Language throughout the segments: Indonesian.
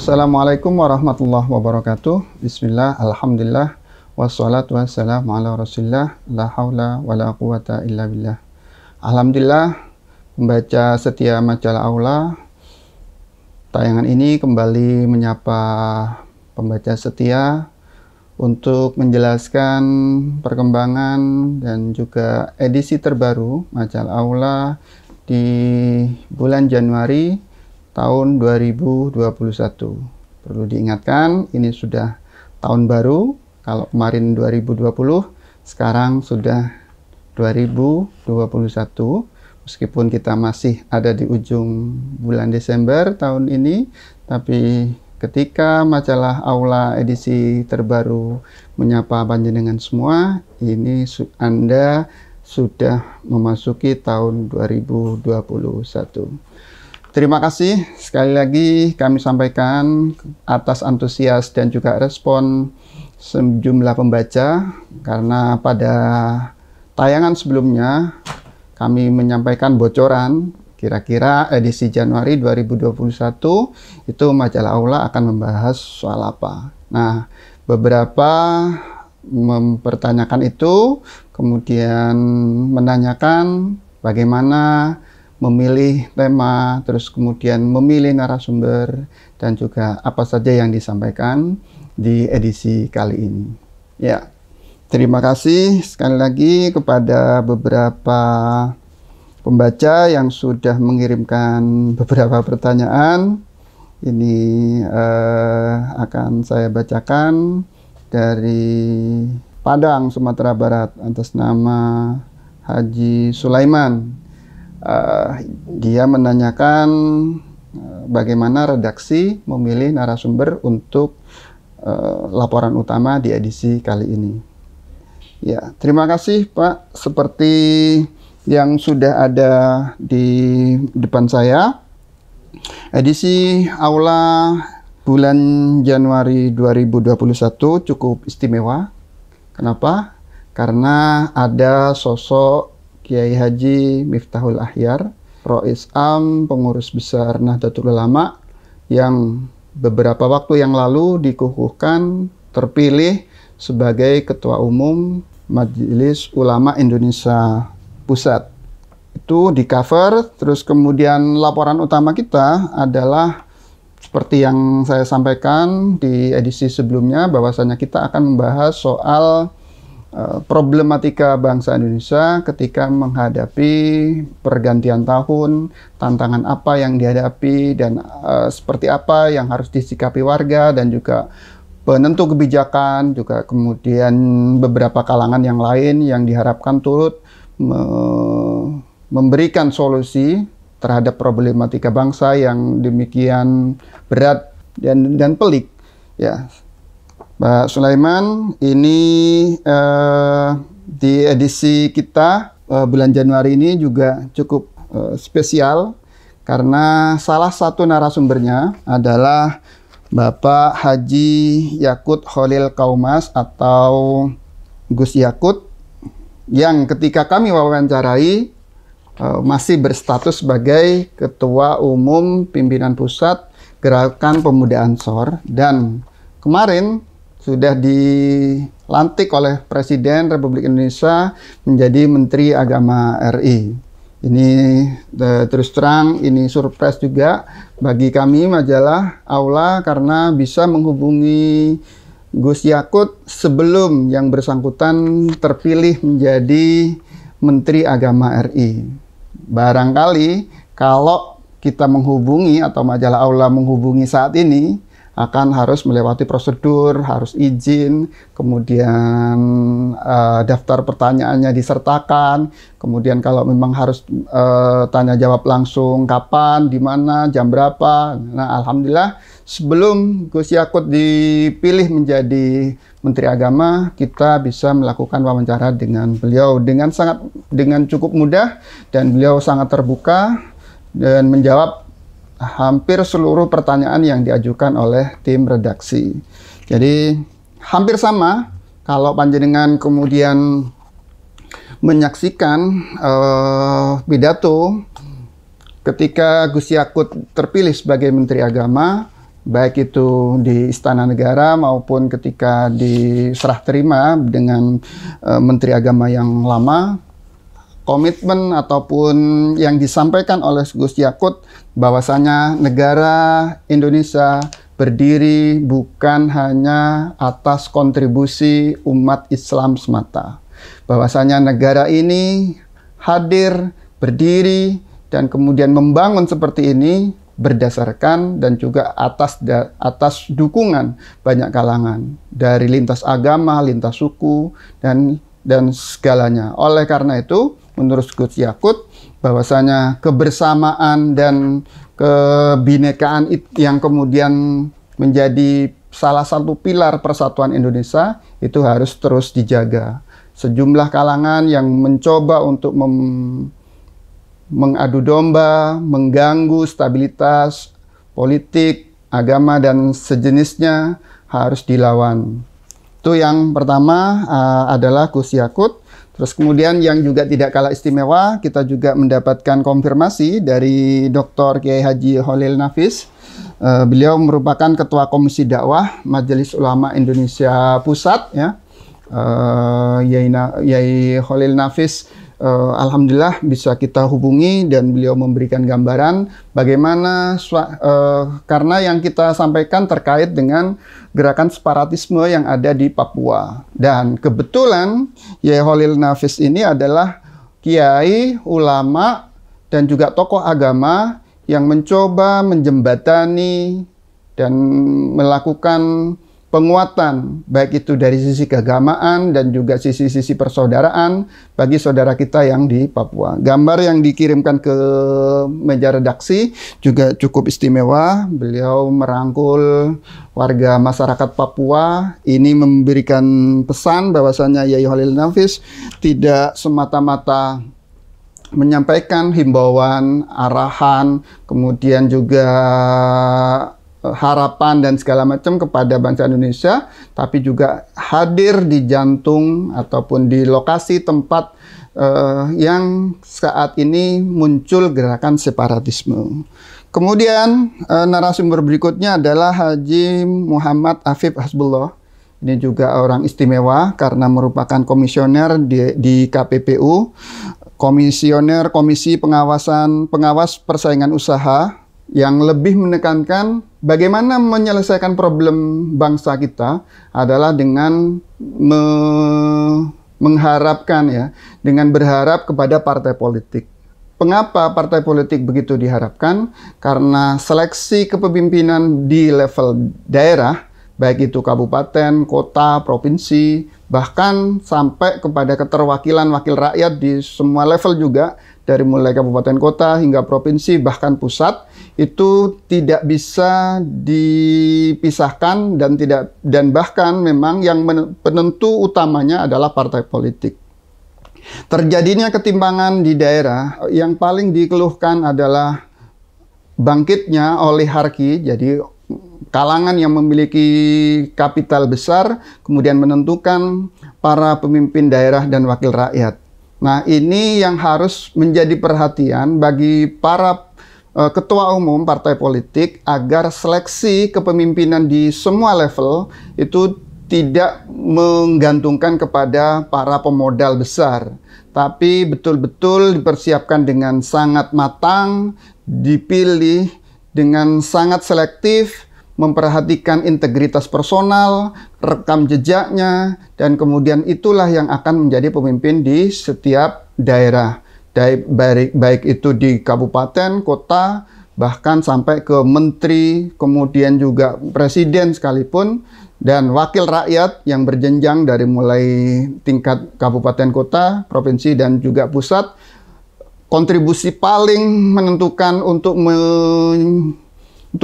Assalamualaikum warahmatullahi wabarakatuh. Bismillah, alhamdulillah, wassalatu wassalamu ala rasulillah, la haula wa la quwata illa billah. Alhamdulillah, pembaca setia majalah Aula, tayangan ini kembali menyapa pembaca setia untuk menjelaskan perkembangan dan juga edisi terbaru majalah Aula di bulan Januari tahun 2021. Perlu diingatkan, ini sudah tahun baru. Kalau kemarin 2020, sekarang sudah 2021. Meskipun kita masih ada di ujung bulan Desember tahun ini, tapi ketika majalah Aula edisi terbaru menyapa panjenengan semua, ini Anda sudah memasuki tahun 2021. Terima kasih sekali lagi kami sampaikan atas antusias dan juga respon sejumlah pembaca, karena pada tayangan sebelumnya kami menyampaikan bocoran kira-kira edisi Januari 2021 itu majalah Aula akan membahas soal apa. Nah, beberapa mempertanyakan itu, kemudian menanyakan bagaimana memilih tema, terus kemudian memilih narasumber, dan juga apa saja yang disampaikan di edisi kali ini. Ya, terima kasih sekali lagi kepada beberapa pembaca yang sudah mengirimkan beberapa pertanyaan. Ini akan saya bacakan dari Padang, Sumatera Barat, atas nama Haji Sulaiman. Dia menanyakan bagaimana redaksi memilih narasumber untuk laporan utama di edisi kali ini. Ya, terima kasih Pak. Seperti yang sudah ada di depan saya, edisi Aula bulan Januari 2021 cukup istimewa. Kenapa? Karena ada sosok Kiai Haji Miftahul Ahyar, Rois Am, pengurus besar Nahdlatul Ulama, yang beberapa waktu yang lalu dikukuhkan terpilih sebagai Ketua Umum Majelis Ulama Indonesia Pusat. Itu di cover, terus kemudian laporan utama kita adalah seperti yang saya sampaikan di edisi sebelumnya, bahwasanya kita akan membahas soal problematika bangsa Indonesia ketika menghadapi pergantian tahun, tantangan apa yang dihadapi, dan seperti apa yang harus disikapi warga dan juga penentu kebijakan, juga kemudian beberapa kalangan yang lain yang diharapkan turut memberikan solusi terhadap problematika bangsa yang demikian berat dan pelik. Ya, Pak Sulaiman, ini di edisi kita bulan Januari ini juga cukup spesial, karena salah satu narasumbernya adalah Bapak Haji Yakut Khalil Kaumas atau Gus Yakut, yang ketika kami wawancarai masih berstatus sebagai Ketua Umum Pimpinan Pusat Gerakan Pemuda Ansor, dan kemarin sudah dilantik oleh Presiden Republik Indonesia menjadi Menteri Agama RI. Ini terus terang ini surprise juga bagi kami majalah Aula, karena bisa menghubungi Gus Yakut sebelum yang bersangkutan terpilih menjadi Menteri Agama RI. Barangkali kalau kita menghubungi atau majalah Aula menghubungi saat ini, akan harus melewati prosedur, harus izin, kemudian daftar pertanyaannya disertakan, kemudian kalau memang harus tanya jawab langsung kapan, di mana, jam berapa. Nah, alhamdulillah sebelum Gus Yakut dipilih menjadi Menteri Agama, kita bisa melakukan wawancara dengan beliau dengan cukup mudah, dan beliau sangat terbuka dan menjawab hampir seluruh pertanyaan yang diajukan oleh tim redaksi. Jadi hampir sama kalau panjenengan kemudian menyaksikan pidato ketika Gus Yakut terpilih sebagai Menteri Agama, baik itu di Istana Negara maupun ketika diserah terima dengan Menteri Agama yang lama, komitmen ataupun yang disampaikan oleh Gus Yakut bahwasanya negara Indonesia berdiri bukan hanya atas kontribusi umat Islam semata. Bahwasanya negara ini hadir, berdiri, dan kemudian membangun seperti ini berdasarkan dan juga atas dukungan banyak kalangan dari lintas agama, lintas suku, dan segalanya. Oleh karena itu, menurut Gus Yakut, bahwasanya kebersamaan dan kebinekaan yang kemudian menjadi salah satu pilar persatuan Indonesia itu harus terus dijaga. Sejumlah kalangan yang mencoba untuk mengadu domba, mengganggu stabilitas politik, agama, dan sejenisnya harus dilawan. Itu yang pertama adalah Gus Yakut. Terus kemudian yang juga tidak kalah istimewa, kita juga mendapatkan konfirmasi dari Dr. Kiai Haji Khalil Nafis. Beliau merupakan Ketua Komisi Dakwah Majelis Ulama Indonesia Pusat, ya. Yai Khalil Nafis, alhamdulillah bisa kita hubungi dan beliau memberikan gambaran bagaimana karena yang kita sampaikan terkait dengan gerakan separatisme yang ada di Papua. Dan kebetulan Yai Khalil Nafis ini adalah kiai, ulama, dan juga tokoh agama yang mencoba menjembatani dan melakukan penguatan, baik itu dari sisi keagamaan dan juga sisi-sisi persaudaraan bagi saudara kita yang di Papua. Gambar yang dikirimkan ke meja redaksi juga cukup istimewa. Beliau merangkul warga masyarakat Papua. Ini memberikan pesan bahwasanya Yai Khalil Nafis tidak semata-mata menyampaikan himbauan, arahan, kemudian juga harapan dan segala macam kepada bangsa Indonesia, tapi juga hadir di jantung ataupun di lokasi tempat yang saat ini muncul gerakan separatisme. Kemudian narasumber berikutnya adalah Haji Muhammad Afif Hasbullah. Ini juga orang istimewa karena merupakan komisioner di KPPU, komisioner Komisi Pengawas Persaingan Usaha, yang lebih menekankan bagaimana menyelesaikan problem bangsa kita adalah dengan mengharapkan, ya, dengan berharap kepada partai politik. Mengapa partai politik begitu diharapkan? Karena seleksi kepemimpinan di level daerah, baik itu kabupaten, kota, provinsi, bahkan sampai kepada keterwakilan wakil rakyat di semua level juga, dari mulai kabupaten kota hingga provinsi bahkan pusat, itu tidak bisa dipisahkan dan bahkan memang yang penentu utamanya adalah partai politik. Terjadinya ketimpangan di daerah yang paling dikeluhkan adalah bangkitnya oligarki, jadi kalangan yang memiliki kapital besar kemudian menentukan para pemimpin daerah dan wakil rakyat. Nah, ini yang harus menjadi perhatian bagi para ketua umum partai politik agar seleksi kepemimpinan di semua level itu tidak menggantungkan kepada para pemodal besar, tapi betul-betul dipersiapkan dengan sangat matang, dipilih dengan sangat selektif, memperhatikan integritas personal, rekam jejaknya, dan kemudian itulah yang akan menjadi pemimpin di setiap daerah, baik itu di kabupaten, kota, bahkan sampai ke menteri, kemudian juga presiden sekalipun, dan wakil rakyat yang berjenjang dari mulai tingkat kabupaten, kota, provinsi, dan juga pusat. Kontribusi paling menentukan untuk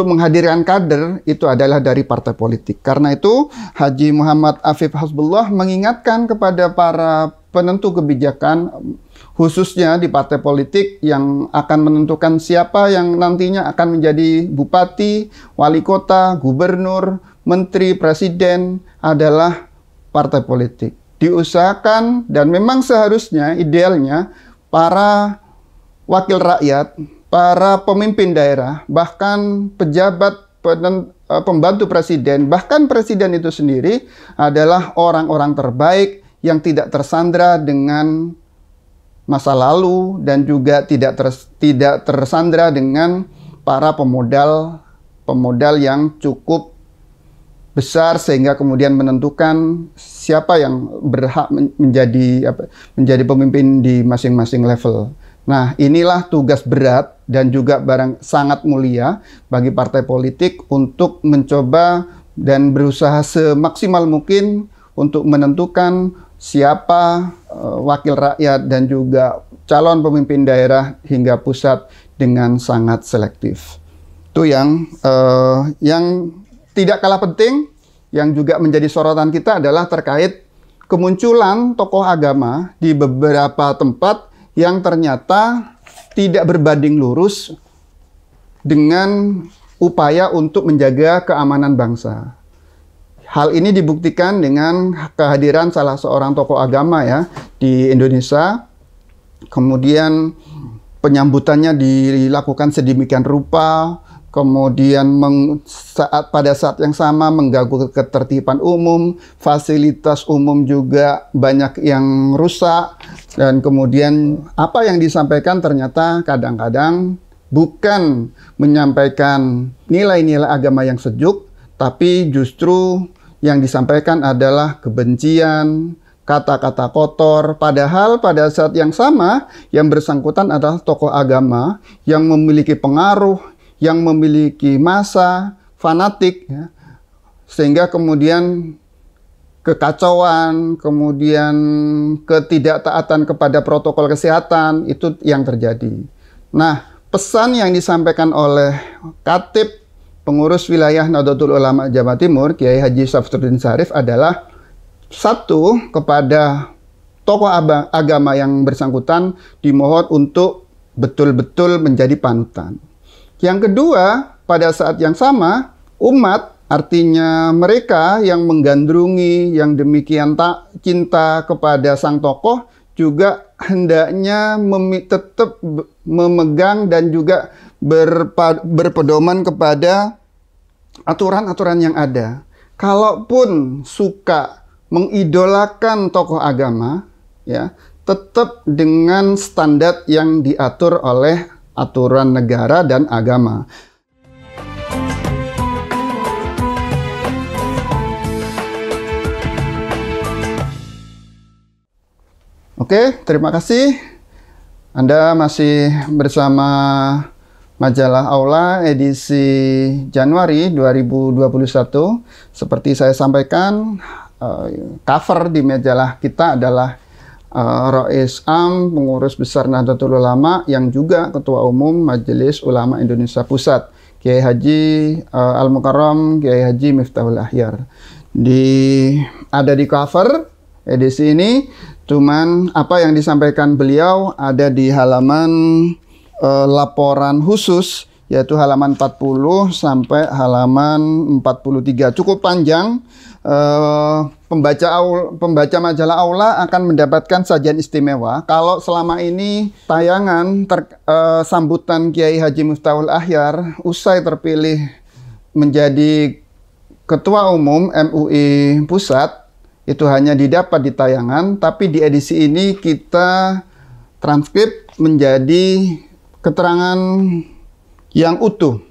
menghadirkan kader itu adalah dari partai politik. Karena itu Haji Muhammad Afif Hasbullah mengingatkan kepada para penentu kebijakan, khususnya di partai politik yang akan menentukan siapa yang nantinya akan menjadi bupati, wali kota, gubernur, menteri, presiden, adalah partai politik. Diusahakan dan memang seharusnya idealnya para wakil rakyat, para pemimpin daerah, bahkan pejabat pembantu presiden, bahkan presiden itu sendiri adalah orang-orang terbaik yang tidak tersandra dengan masa lalu dan juga tidak tersandra dengan para pemodal yang cukup besar sehingga kemudian menentukan siapa yang berhak menjadi pemimpin di masing-masing level. Nah, inilah tugas berat dan juga sangat mulia bagi partai politik untuk mencoba dan berusaha semaksimal mungkin untuk menentukan siapa wakil rakyat dan juga calon pemimpin daerah hingga pusat dengan sangat selektif. Itu yang tidak kalah penting, yang juga menjadi sorotan kita adalah terkait kemunculan tokoh agama di beberapa tempat yang ternyata tidak berbanding lurus dengan upaya untuk menjaga keamanan bangsa. Hal ini dibuktikan dengan kehadiran salah seorang tokoh agama ya di Indonesia. Kemudian penyambutannya dilakukan sedemikian rupa, kemudian pada saat yang sama mengganggu ketertiban umum, fasilitas umum juga banyak yang rusak, dan kemudian apa yang disampaikan ternyata kadang-kadang bukan menyampaikan nilai-nilai agama yang sejuk, tapi justru yang disampaikan adalah kebencian, kata-kata kotor, padahal pada saat yang sama yang bersangkutan adalah tokoh agama yang memiliki pengaruh, yang memiliki massa fanatik, ya, sehingga kemudian kekacauan, kemudian ketidaktaatan kepada protokol kesehatan itu yang terjadi. Nah, pesan yang disampaikan oleh Khatib pengurus wilayah Nahdlatul Ulama Jawa Timur, Kiai Haji Safruddin Syarif adalah satu, kepada tokoh agama yang bersangkutan dimohon untuk betul-betul menjadi panutan. Yang kedua, pada saat yang sama, umat, artinya mereka yang menggandrungi, yang demikian tak cinta kepada sang tokoh, juga hendaknya tetap memegang dan juga berpedoman kepada aturan-aturan yang ada. Kalaupun suka mengidolakan tokoh agama, ya, tetap dengan standar yang diatur oleh aturan negara dan agama. Oke, terima kasih. Anda masih bersama Majalah Aula edisi Januari 2021. Seperti saya sampaikan, cover di majalah kita adalah Rais Am, pengurus besar Nahdlatul Ulama yang juga Ketua Umum Majelis Ulama Indonesia Pusat, Kiai Haji Al-Mukarram, Kiai Haji Miftahul Ahyar. Ada di cover edisi ini, cuman apa yang disampaikan beliau ada di halaman laporan khusus, yaitu halaman 40 sampai halaman 43. Cukup panjang. Pembaca majalah Aula akan mendapatkan sajian istimewa. Kalau selama ini tayangan sambutan Kiai Haji Miftahul Ahyar usai terpilih menjadi Ketua Umum MUI Pusat itu hanya didapat di tayangan, tapi di edisi ini kita transkrip menjadi keterangan yang utuh.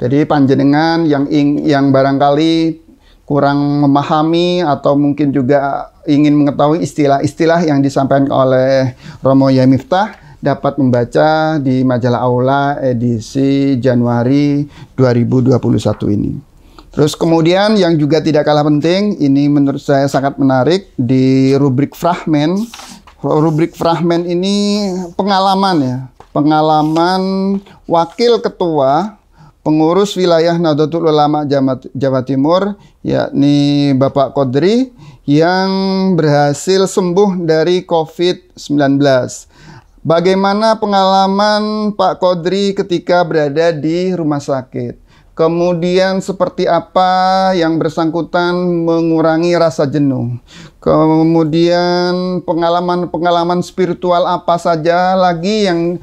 Jadi panjenengan yang barangkali kurang memahami atau mungkin juga ingin mengetahui istilah-istilah yang disampaikan oleh Romo Yai Miftah dapat membaca di majalah Aula edisi Januari 2021 ini. Terus kemudian yang juga tidak kalah penting, ini menurut saya sangat menarik, di rubrik fragmen. Rubrik fragmen ini pengalaman ya. Pengalaman Wakil Ketua Pengurus Wilayah Nahdlatul Ulama Jawa Timur, yakni Bapak Qodri, yang berhasil sembuh dari COVID-19. Bagaimana pengalaman Pak Qodri ketika berada di rumah sakit? Kemudian seperti apa yang bersangkutan mengurangi rasa jenuh. Kemudian pengalaman-pengalaman spiritual apa saja lagi yang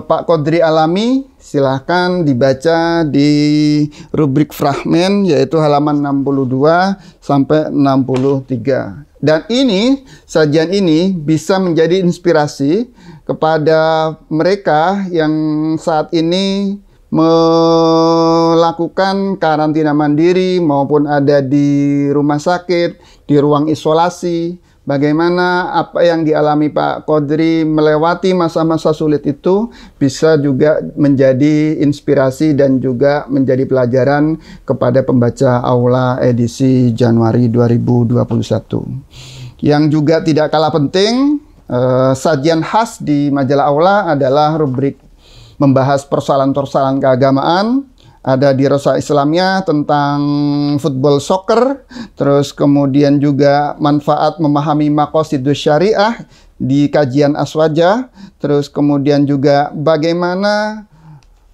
Pak Qodri alami. Silahkan dibaca di rubrik fragmen, yaitu halaman 62 sampai 63. Dan ini, sajian ini bisa menjadi inspirasi kepada mereka yang saat ini melakukan karantina mandiri maupun ada di rumah sakit, di ruang isolasi. Bagaimana apa yang dialami Pak Qodri melewati masa-masa sulit itu bisa juga menjadi inspirasi dan juga menjadi pelajaran kepada pembaca Aula edisi Januari 2021. Yang juga tidak kalah penting, sajian khas di majalah Aula adalah rubrik membahas persoalan-persoalan keagamaan. Ada di Rosa Islamnya tentang football soccer, terus kemudian juga manfaat memahami maqasidus syariah di kajian Aswaja, terus kemudian juga bagaimana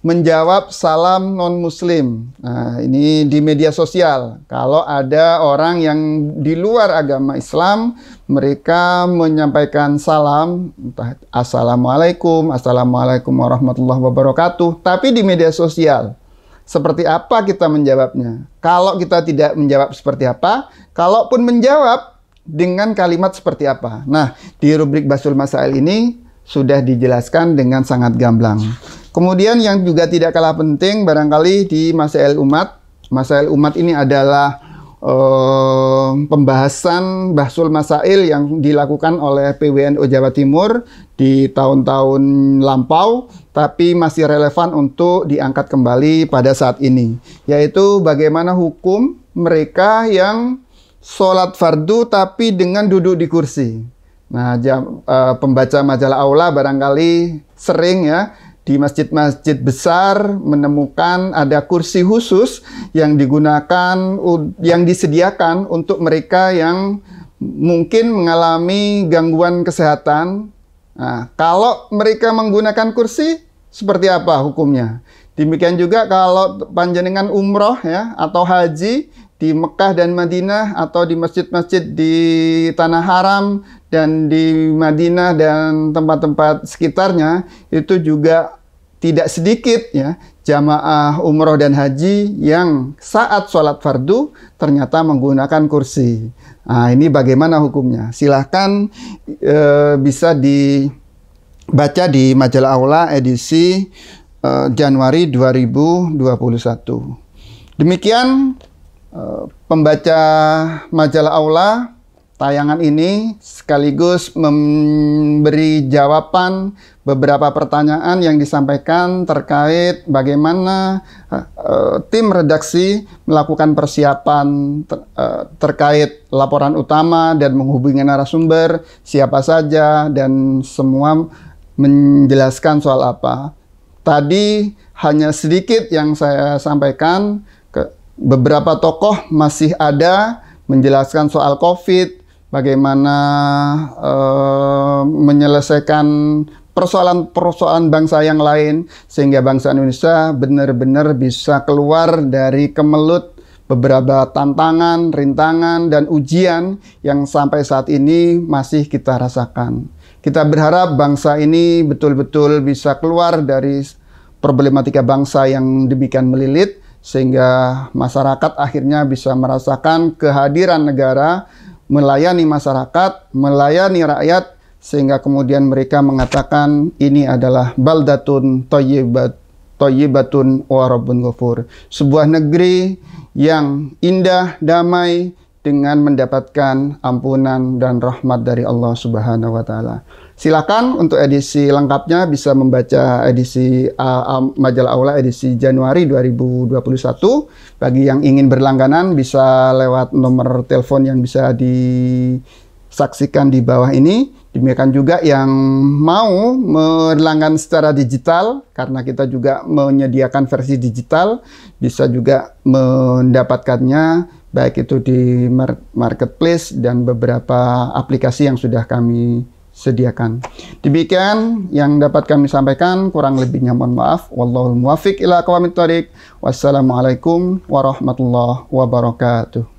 menjawab salam non-muslim. Nah, ini di media sosial. Kalau ada orang yang di luar agama Islam, mereka menyampaikan salam, entah Assalamualaikum, Assalamualaikum warahmatullahi wabarakatuh, tapi di media sosial. Seperti apa kita menjawabnya? Kalau kita tidak menjawab seperti apa, kalaupun menjawab dengan kalimat seperti apa? Nah, di rubrik Basul Masail ini sudah dijelaskan dengan sangat gamblang. Kemudian yang juga tidak kalah penting barangkali di Masail Umat. Masail Umat ini adalah pembahasan Basul Masail yang dilakukan oleh PWNU Jawa Timur di tahun-tahun lampau, tapi masih relevan untuk diangkat kembali pada saat ini, yaitu bagaimana hukum mereka yang sholat fardu tapi dengan duduk di kursi. Nah, pembaca majalah Aula barangkali sering ya di masjid-masjid besar menemukan ada kursi khusus yang digunakan, yang disediakan untuk mereka yang mungkin mengalami gangguan kesehatan. Nah, kalau mereka menggunakan kursi, seperti apa hukumnya? Demikian juga kalau panjenengan umroh ya atau haji di Mekah dan Madinah atau di masjid-masjid di Tanah Haram dan di Madinah dan tempat-tempat sekitarnya, itu juga tidak sedikit ya jamaah umroh dan haji yang saat sholat fardu ternyata menggunakan kursi. Nah, ini bagaimana hukumnya? Silahkan bisa dibaca di majalah Aula edisi Januari 2021. Demikian pembaca majalah Aula, tayangan ini sekaligus memberi jawaban beberapa pertanyaan yang disampaikan terkait bagaimana tim redaksi melakukan persiapan terkait laporan utama dan menghubungi narasumber siapa saja dan semua menjelaskan soal apa. Tadi hanya sedikit yang saya sampaikan. Beberapa tokoh masih ada menjelaskan soal COVID, bagaimana menyelesaikan persoalan-persoalan bangsa yang lain, sehingga bangsa Indonesia benar-benar bisa keluar dari kemelut beberapa tantangan, rintangan, dan ujian yang sampai saat ini masih kita rasakan. Kita berharap bangsa ini betul-betul bisa keluar dari problematika bangsa yang demikian melilit, sehingga masyarakat akhirnya bisa merasakan kehadiran negara, melayani masyarakat, melayani rakyat, sehingga kemudian mereka mengatakan ini adalah baldatun thayyibatun wa rabbun ghafur. Sebuah negeri yang indah, damai, dengan mendapatkan ampunan dan rahmat dari Allah Subhanahu wa Ta'ala. Silakan untuk edisi lengkapnya bisa membaca edisi majalah Aula edisi Januari 2021. Bagi yang ingin berlangganan bisa lewat nomor telepon yang bisa disaksikan di bawah ini. Demikian juga yang mau berlangganan secara digital, karena kita juga menyediakan versi digital, bisa juga mendapatkannya baik itu di marketplace dan beberapa aplikasi yang sudah kami sediakan. Demikian yang dapat kami sampaikan, kurang lebihnya mohon maaf. Wallahul muwaffiq ila aqwamit thoriq. Wassalamualaikum warahmatullahi wabarakatuh.